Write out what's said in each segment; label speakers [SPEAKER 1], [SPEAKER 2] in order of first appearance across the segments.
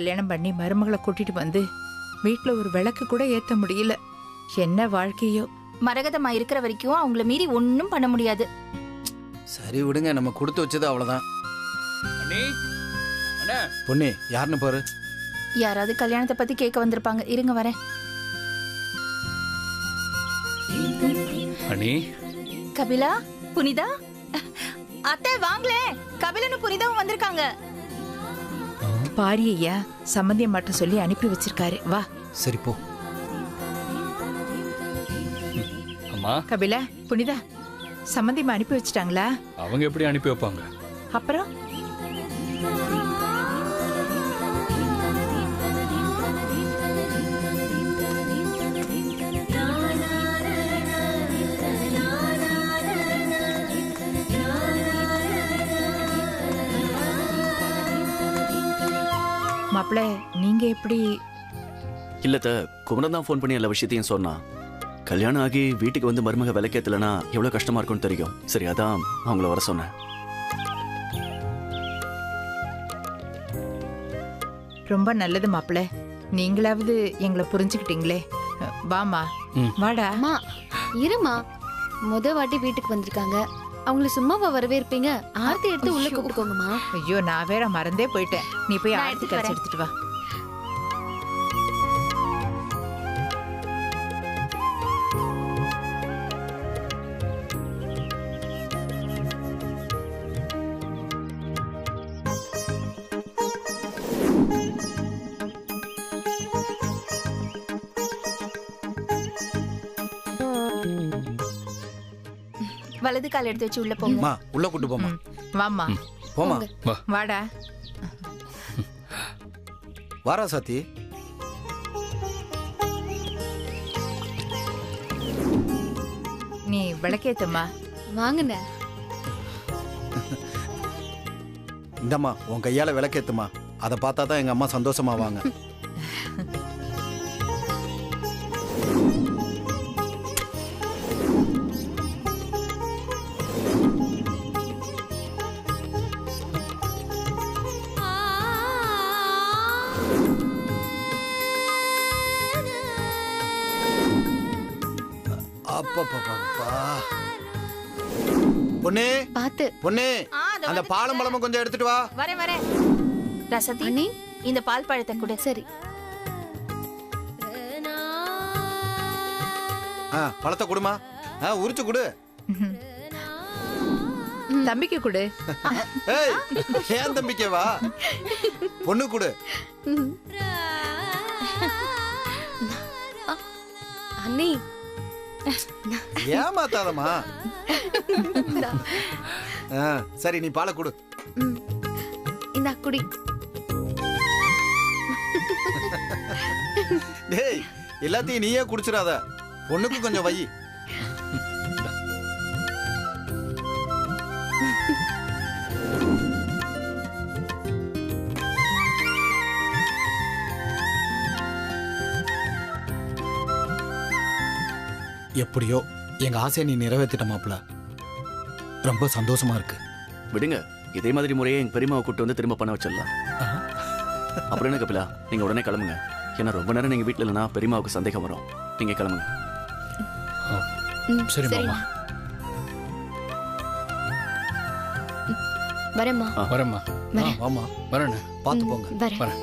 [SPEAKER 1] கல்யாணம் பண்ணி மருமகளை கூட்டிட்டு வந்து வீட்டுல ஒரு விளக்கு கூட ஏத்த முடியல. என்ன வாழ்க்கையோ.
[SPEAKER 2] மரகதமா இருக்கிற வரைக்கும் அவங்கள மீறி ஒன்னும் பண்ண முடியாது.
[SPEAKER 3] சரி விடுங்க, நம்ம கொடுத்து வச்சது அவ்வளவுதான். பொண்ணு யாருன்னு பாரு.
[SPEAKER 2] யாராவது கல்யாணத்தை பத்தி கேட்க வந்திருப்பாங்க. இருங்க வரேன்.
[SPEAKER 4] அண்ணி,
[SPEAKER 2] கபிலா, புனிதா, அத்தை வாங்களே. கபிலனும் புனிதாவும் வந்திருக்காங்க.
[SPEAKER 1] பாரி ஐயா சம்பந்தியம் மட்டும் சொல்லி அனுப்பி வச்சிருக்காரு. வா.
[SPEAKER 3] சரி போ.
[SPEAKER 4] அம்மா,
[SPEAKER 1] கபிலா, புனிதா, சம்பந்தியம் அனுப்பி வச்சிட்டாங்களா?
[SPEAKER 4] அவங்க எப்படி அனுப்பி வைப்பாங்க?
[SPEAKER 1] அப்புறம் மாப்பிள்ள, நீங்க எப்படி?
[SPEAKER 5] இல்லத்த, குமரன் தான் ஃபோன் பண்ணி எல்லா விஷயத்தையும் சொன்னான். கல்யாணம் ஆகி வீட்டுக்கு வந்து மருமக விளக்கேத்தலனா எவ்வளவு கஷ்டமா இருக்கும்னு தெரியும். சரி, அதான் அவங்கள வர சொன்னேன்.
[SPEAKER 1] ரொம்ப நல்லது மாப்பிள்ள. நீங்களாவது எங்களை புரிஞ்சுக்கிட்டீங்களே. வாமா. வாடா.
[SPEAKER 6] அம்மா இருமா, வாட்டி வீட்டுக்கு வந்திருக்காங்க. அவங்கள சும்மாவா வரவேற்பீங்க? ஆர்த்தி எடுத்து உள்ள கூப்பிட்டுக்கோங்கம்மா.
[SPEAKER 1] ஐயோ, நான் வேற மறந்தே போயிட்டேன். நீ போய்
[SPEAKER 2] நான்
[SPEAKER 1] ஆர்த்தி கரைச்சு எடுத்துட்டு வா.
[SPEAKER 2] வலது கால் எடுத்து வச்சு உள்ள போங்க.
[SPEAKER 3] அம்மா உள்ள கூட்டு போமா.
[SPEAKER 1] வாமா.
[SPEAKER 3] போமா.
[SPEAKER 1] வாடா.
[SPEAKER 3] வாரா சாத்தி.
[SPEAKER 1] நீ விளக்கேத்தம்மா.
[SPEAKER 6] வாங்கண்ண.
[SPEAKER 3] இந்தம்மா உன் கையால விளக்கேத்துமா. அதை பார்த்தா தான் எங்க அம்மா சந்தோஷமாவாங்க. பொண்ணே,
[SPEAKER 6] பாத்து.
[SPEAKER 3] பொண்ணே,
[SPEAKER 2] ஆ, அதோ
[SPEAKER 3] அந்த
[SPEAKER 2] வந்துட்டேன்.
[SPEAKER 3] பாலும் பழமும் கொஞ்சம் எடுத்துட்டு வா.
[SPEAKER 2] வரேன் வரேன். ரசதி,
[SPEAKER 6] அண்ணி.
[SPEAKER 2] இந்த பால் பழத்தை கொடு.
[SPEAKER 6] சரி.
[SPEAKER 3] பழத்தை கொடுமா. உரிச்சு கொடு.
[SPEAKER 1] தம்பிக்கு கொடு.
[SPEAKER 3] ஏய், ஏன் தம்பிக்கே வா. பொண்ணு கொடு.
[SPEAKER 6] அண்ணி
[SPEAKER 3] ஏமாத்தாதமா. சரி, நீ பாலை கொடு.
[SPEAKER 6] இந்த குடி.
[SPEAKER 3] டேய், எல்லாத்தையும் நீயே குடிச்சிடாத. பொண்ணுக்கு கொஞ்சம் வை. எப்படியோ எங்க ஆசையை நீ நிறைவேற்றிட்ட மாப்பிள்ள. ரொம்ப சந்தோஷமா இருக்கு.
[SPEAKER 5] விடுங்க, இதே மாதிரி முறையே எங்க பெரியமாவை கூட்டு வந்து திரும்ப பண்ண வச்சிடலாம். அப்புறம் என்ன கபிலா, நீங்க உடனே கிளம்புங்க. ஏன்னா ரொம்ப நேரம் நீங்க வீட்டுல இல்லைன்னா பெரியமாவுக்கு சந்தேகம் வரும். நீங்க கிளம்புங்க.
[SPEAKER 4] சரி மாமா.
[SPEAKER 6] வரேம்மா.
[SPEAKER 4] வரேம்மா.
[SPEAKER 3] ஆமா,
[SPEAKER 4] வரேன்.
[SPEAKER 3] பார்த்து போங்க.
[SPEAKER 6] வரேன்.
[SPEAKER 4] வரேன்.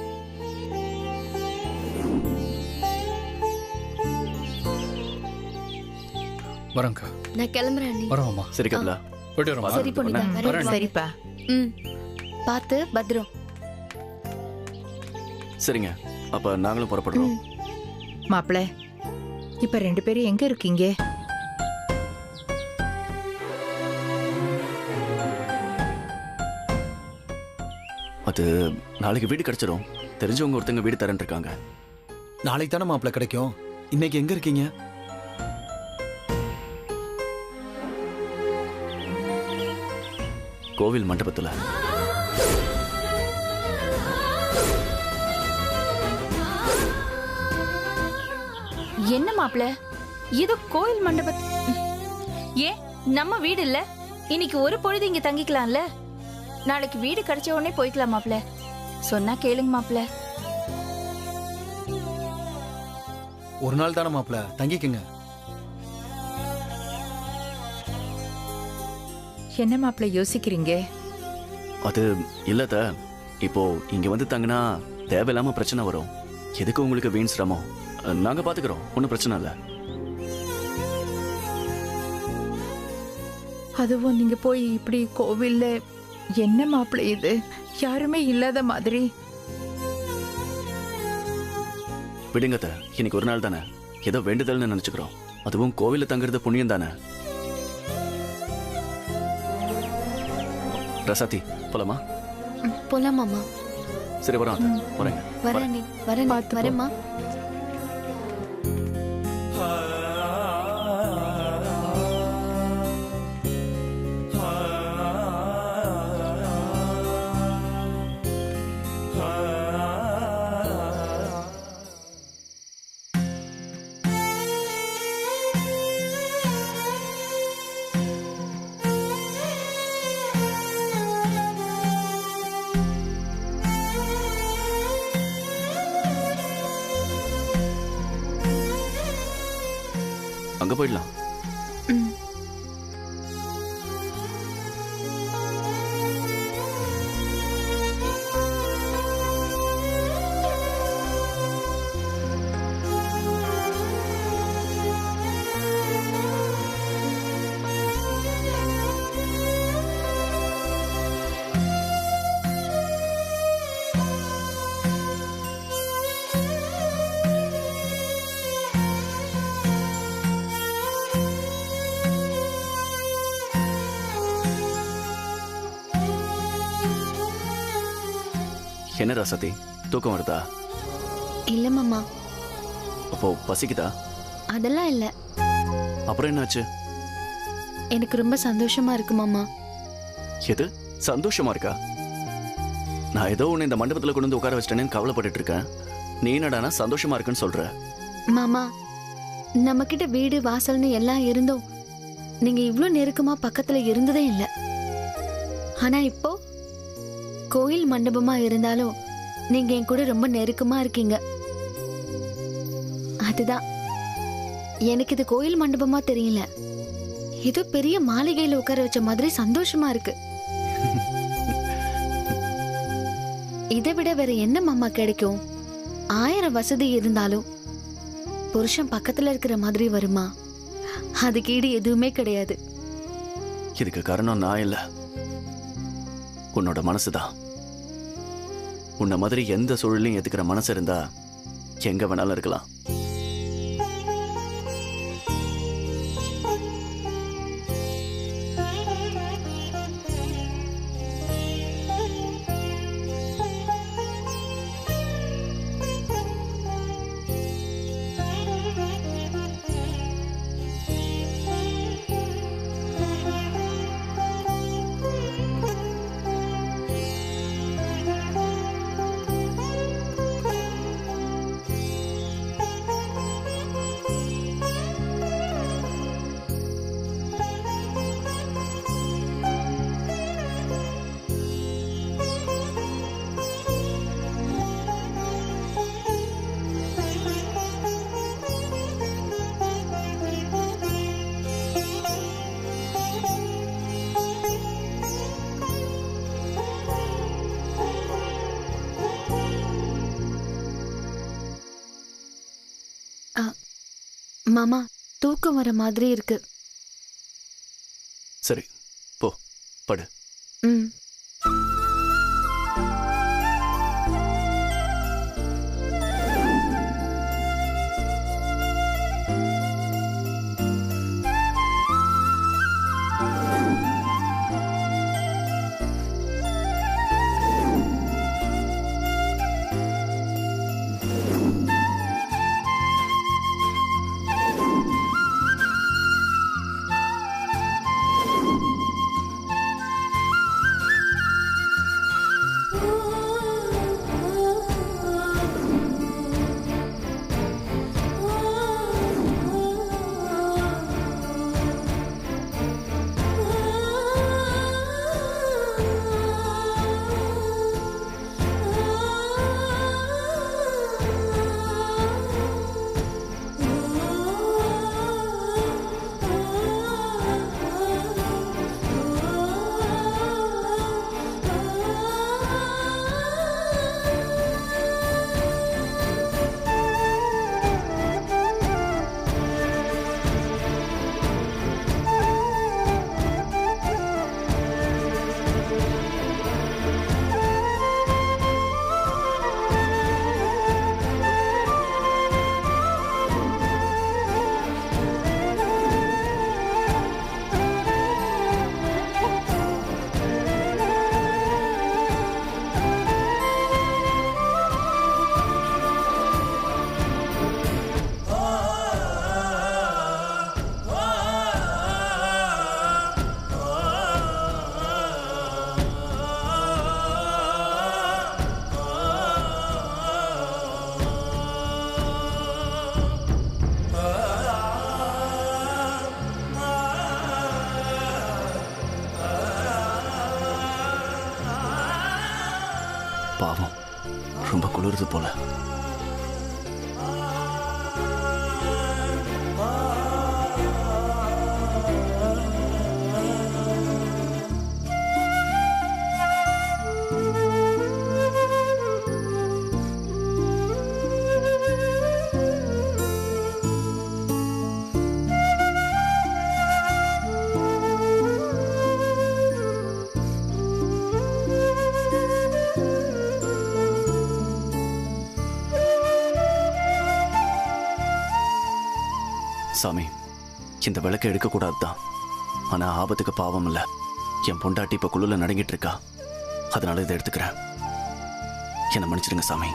[SPEAKER 4] வரேன்க்கா.
[SPEAKER 6] நான் கிளம்புறேன் அண்ணி.
[SPEAKER 4] வரேம்மா.
[SPEAKER 5] சரி கபிலா,
[SPEAKER 4] போயிட்டு வரேன்.
[SPEAKER 6] சரி பொண்ணுதா, வரேன்.
[SPEAKER 1] சரிப்பா.
[SPEAKER 6] பாத்து பத்திரம்.
[SPEAKER 5] சரிங்க. அப்ப நாங்களும் புறப்படுறோம்.
[SPEAKER 1] மாப்பிள்ள, இப்ப 2 பேரும் எங்க இருக்கீங்க?
[SPEAKER 5] அது நாளைக்கு வீடு கிடைச்சிடும். தெரிஞ்சவங்க ஒருத்தங்க வீடு தரேன் இருக்காங்க.
[SPEAKER 3] நாளைக்கு தானே மாப்பிள்ள கிடைக்கும். இன்னைக்கு எங்க இருக்கீங்க?
[SPEAKER 5] கோவில் மண்டபத்துல.
[SPEAKER 2] என்ன மாப்பிள, இது கோயில் மண்டபத்து? ஏன் நம்ம வீடு இல்ல? இன்னைக்கு ஒரு பொழுது இங்க தங்கிக்கலாம்ல. நாளைக்கு வீடு கிடைச்ச உடனே போய்க்கலாம் மாப்பிள. சொன்னா கேளுங்க மாப்பிள.
[SPEAKER 3] ஒரு நாள் தானே மாப்பிள்ள, தங்கிக்குங்க.
[SPEAKER 1] என்ன மாப்பிள்ள யோசிக்கிறீங்க?
[SPEAKER 5] அது இல்லத, இப்போ இங்க வந்து தங்கினா தேவையில்லாம பிரச்சனை வரும். எதுக்கு உங்களுக்கு வீண் சிரமம்? நாங்க பாத்துக்கிறோம், ஒன்றும் பிரச்சனை இல்லை.
[SPEAKER 1] அதுவும் நீங்க போய் இப்படி கோவில்ல என்ன மாப்பிள்ள இது? யாருமே இல்லாத மாதிரி.
[SPEAKER 5] விடுங்கத்த, இன்னைக்கு ஒரு நாள் தானே, ஏதோ வேண்டுதல்னு நினைச்சுக்கிறோம். அதுவும் கோவில்ல தங்குறது புண்ணியம் தானே. ரசாத்தி, போலாமா?
[SPEAKER 6] போலாம் மாமா.
[SPEAKER 5] சரி, வரோம் அத்தை. வரேங்க.
[SPEAKER 6] வரேன் நீ வரேன்
[SPEAKER 1] பார்த்து போ.
[SPEAKER 6] வரேம்மா.
[SPEAKER 5] அங்க போயிடலாம்.
[SPEAKER 6] ம்.
[SPEAKER 5] என்ன ரசாத்தி, தூக்கம் வருதா?
[SPEAKER 6] இல்ல மாமா,
[SPEAKER 5] அப்போ பசிக்குதா?
[SPEAKER 6] அதெல்லாம் இல்ல.
[SPEAKER 5] அப்புறம் என்னாச்சு?
[SPEAKER 6] எனக்கு ரொம்ப சந்தோஷமா இருக்கு மாமா.
[SPEAKER 5] எது சந்தோஷமா இருக்கா? நான் ஏதோ உன்னை இந்த மண்டபத்துல கொண்டு வந்து உட்கார வச்சிட்டேன்னு கவலைப்பட்டுட்டு இருக்கேன். நீ என்னடானா சந்தோஷமா இருக்குன்னு சொல்ற?
[SPEAKER 6] மாமா, நம்ம கிட்ட வீடு வாசல்னு எல்லாம் இருந்தோம், நீங்க இவ்ளோ நெருக்கமா பக்கத்துல இருந்ததே இல்ல. ஆனா இப்போ கோயில் மண்டபமா இருந்தாலும் நீங்க என் கூட ரொம்ப நெருக்கமா இருக்கீங்க. அதுதான் எனக்கு இது கோயில் மண்டபமா தெரியல, ஏதோ பெரிய மாளிகையில உட்கார வச்ச மாதிரி சந்தோஷமா இருக்கு. இதை விட வேற என்ன மாமா கிடைக்கும்? 1000 வசதி இருந்தாலும் புருஷன் பக்கத்துல இருக்கிற மாதிரி வருமா? அதுக்கு ஈடு எதுவுமே கிடையாது.
[SPEAKER 5] இதுக்கு காரணம் நான் இல்ல, உன்னோட மனசுதான். உன்னை மாதிரி எந்த சூழலையும் ஏத்துக்கிற மனசு இருந்தா எங்க வேணாலும் இருக்கலாம்.
[SPEAKER 6] மாமா, தூக்கம் வர மாதிரி இருக்கு.
[SPEAKER 5] சரி, போ படு.
[SPEAKER 6] ம்.
[SPEAKER 5] குளிருது போல. சாமி, இந்த விளக்கை எடுக்கக்கூடாது தான். ஆனா ஆபத்துக்கு பாவம் இல்ல. என் பொண்டாட்டி இப்ப குழுல நடுங்கிட்டு இருக்கா. அதனால இதை எடுத்துக்கிறேன். என்னை மன்னிச்சிடுங்க சாமி.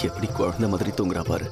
[SPEAKER 5] எப்படி குழந்தை மாதிரி தூங்குறா பாரு.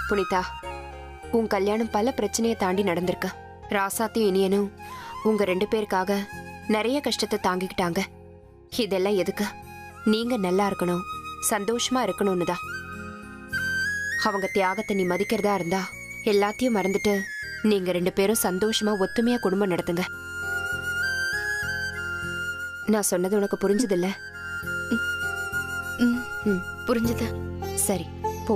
[SPEAKER 7] புனிதா, உன் கல்யாணம் பல பிரச்சனையை தாண்டி நடந்திருக்கு. ராசாத்தியும் இனியனும் உங்க 2 பேருக்காக நிறைய கஷ்டத்தை தாங்கிக்கிட்டாங்க. இதெல்லாம் எதுக்கு? நீங்க நல்லா இருக்கணும், சந்தோஷமா இருக்கணும்னு தான். அவங்க தியாகத்தை நீ மதிக்கிறதா இருந்தா எல்லாத்தையும் மறந்துட்டு நீங்க 2 பேரும் சந்தோஷமா ஒத்துமையா குடும்பம் நடத்துங்க. நான் சொன்னது உனக்கு புரிஞ்சதில்ல?
[SPEAKER 6] புரிஞ்சுது.
[SPEAKER 7] சரி, போ.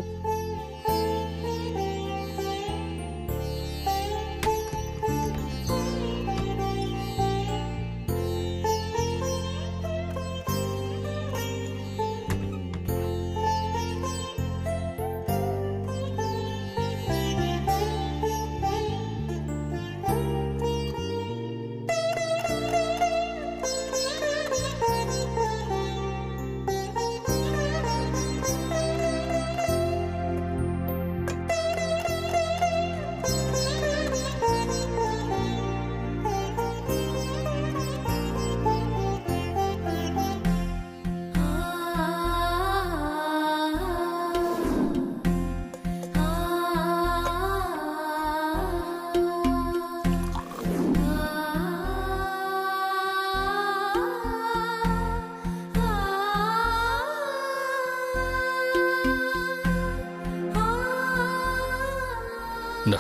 [SPEAKER 4] இந்தா.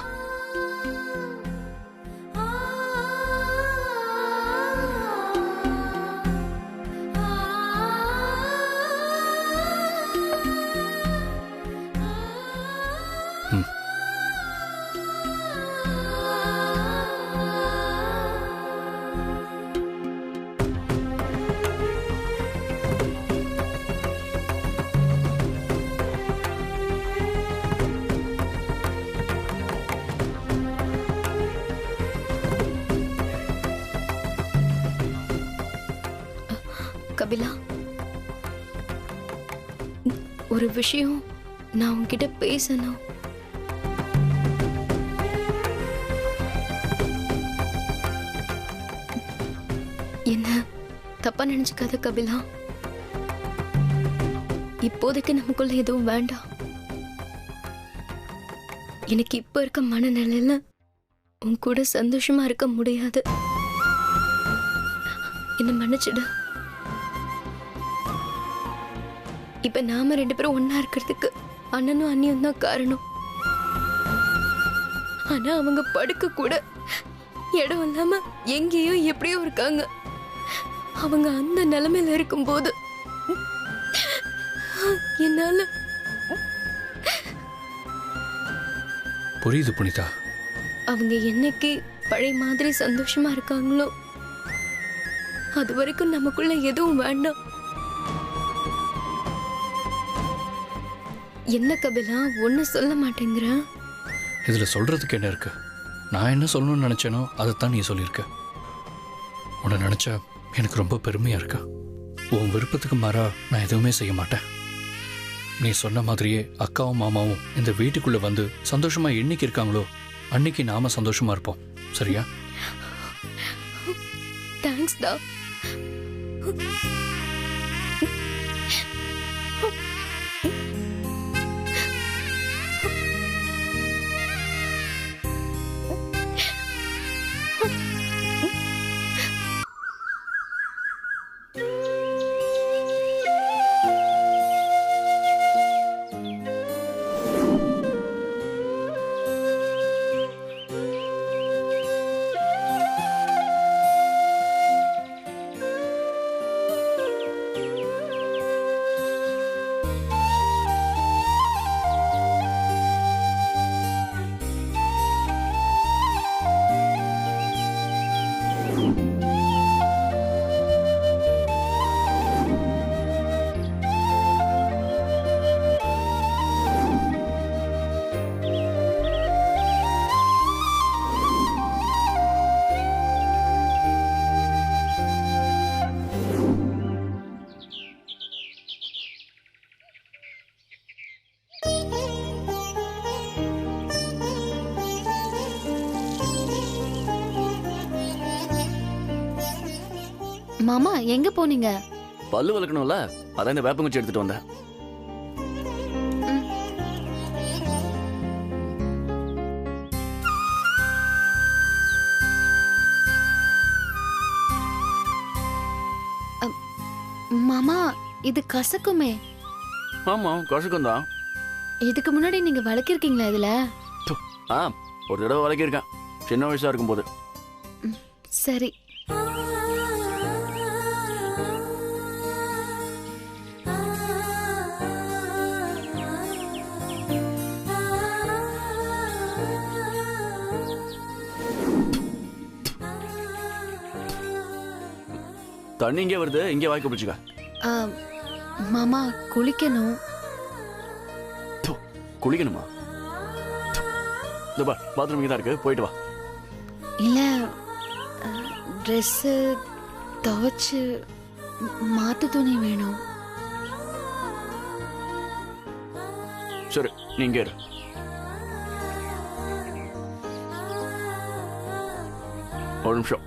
[SPEAKER 4] ம்.
[SPEAKER 6] கபிலா, ஒரு விஷயம் நான் உன்கிட்ட பேசணும். என்ன தப்பா நினைச்சுக்காத கபிலா. இப்போதைக்கு நமக்குள்ள எதுவும் வேண்டாம். எனக்கு இப்ப இருக்க மனநிலையில உன் கூட சந்தோஷமா இருக்க முடியாது. என்ன மன்னிச்சிடு. இப்ப நாம 2 பேரும் ஒன்னா இருக்கிறதுக்கு அண்ணனும் அண்ணியும் தான் காரணம். ஆனா அவங்க படுக்க கூட இடம் இல்லாம எங்கேயோ எப்படியோ இருக்காங்க. அவங்க அந்த நிலைமையில இருக்கும்போது என்னால
[SPEAKER 4] புரியுது புனிதா.
[SPEAKER 6] அவங்க என்னைக்கு பழைய மாதிரி சந்தோஷமா இருக்காங்களோ அது வரைக்கும் நமக்குள்ள எதுவும் வேண்டாம். என்ன கபிலா, ஒண்ணு சொல்ல மாட்டேங்கிற?
[SPEAKER 4] இதுல சொல்றதுக்கு என்ன இருக்கு? நான் என்ன சொல்லணும்னு நினைச்சேனோ அதைத்தான் நீ சொல்லியிருக்க. உன்னை நினைச்சா எனக்கு ரொம்ப பெருமையா இருக்கு. உன் விருப்பத்துக்கு மாறா நான் எதுவுமே செய்ய மாட்டேன். நீ சொன்ன மாதிரியே அக்காவும் மாமாவும் இந்த வீட்டுக்குள்ள வந்து சந்தோஷமா என்னைக்கு இருக்காங்களோ அன்னைக்கு நாம சந்தோஷமா இருப்போம். சரியா?
[SPEAKER 6] தேங்க்ஸ் டா. மாமா எங்க போனீங்க?
[SPEAKER 5] பல்லு வளர்க்கணும்ல, அதான் இந்த வேப்பங்குச்சி எடுத்துட்டு வந்தேன்.
[SPEAKER 6] மாமா இது கசக்குமே.
[SPEAKER 5] ஆமா, கசக்கும் தான்.
[SPEAKER 6] இதுக்கு முன்னாடி நீங்க வளர்க்கிருக்கீங்களா இதுல?
[SPEAKER 5] ஒரு தடவை வளர்க்கிருக்கேன், சின்ன வயசா இருக்கும்போது.
[SPEAKER 6] சரி.
[SPEAKER 5] தண்ணி இங்கே வருது, இங்கே வாய்க்க பிடிச்சுக்க.
[SPEAKER 6] மாமா குளிக்கணும்.
[SPEAKER 5] குளிக்கணுமா? பாத்ரூம் இங்கே தான் இருக்கு, போயிட்டு வா.
[SPEAKER 6] இல்ல ட்ரெஸ் துவைச்சு மாத்து துணி வேணும்.
[SPEAKER 5] சரி, நீங்க இரு. ஒரு நிமிஷம்.